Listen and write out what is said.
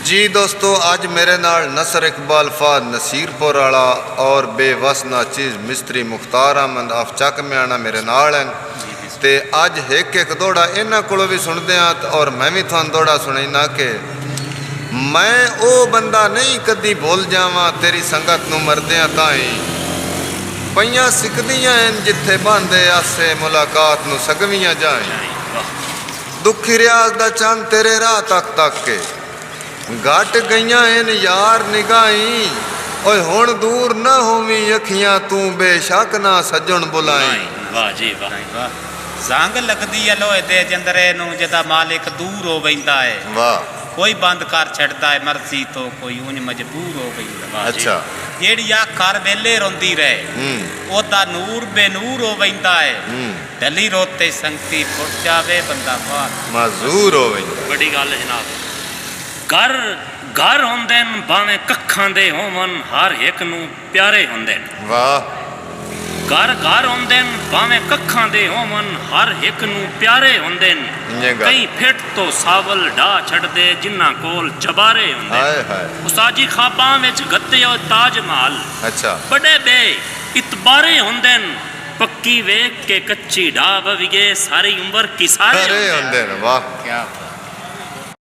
जी दोस्तों, आज मेरे नाल नसर इकबाल फाद नसीरपुर वाला और बेवस नाचीज मिस्त्री मुख्तार अहमद आफ चक म्याना मेरे नाल हैं। ते अज एक दौड़ा इन्हां कोलों भी सुनते हैं और मैं भी तुहानूं दौड़ा सुनाइना कि मैं वो बंदा नहीं कदी भुल जावां तेरी संगत नूं मरदियां ताईं पईयां सिकदियां हैं जिथे बहांदे आसे मुलाकात नूं सगवियां जाएं। दुखी रियाज दा चंद तेरे राह तक तक के घट गईयां इन यार निगाही ओए हुण दूर ना होवी अखियां तू बेशक ना सजण बुलाई। वाह जी वाह वाह। जंग लगदी है लोहे दे जंदरे नूं जदा मालिक दूर हो वैंदा है। वाह। कोई बंद कर छड़दा है मर्जी तो कोई उन मजबूर हो वैंदा। अच्छा। जेड़ी अख हर वेले रोंदी रहे ओदा नूर बेनूर हो वैंदा है। डली रोते संगती फुट जावे बंदा बाहर माजूर हो वैंदा। बड़ी गल है जनाब। घर घर होंदे न भावें कखां दे होवन हर एक नूं प्यारे होंदे न। वाह। घर घर होंदे न भावें कखां दे होवन हर एक नूं प्यारे होंदे न। कई फिट तो सावल ढा छड़दे जिन्हां कोल चबारे होंदे। हाय हाय। उस्ताजी खाबां विच गत्ते और ताज महल। अच्छा। बड़े बे इतबारे होंदे न पक्की वेख के कच्ची ढा बविगे सारी उम्र किसारे होंदे न। वाह। क्या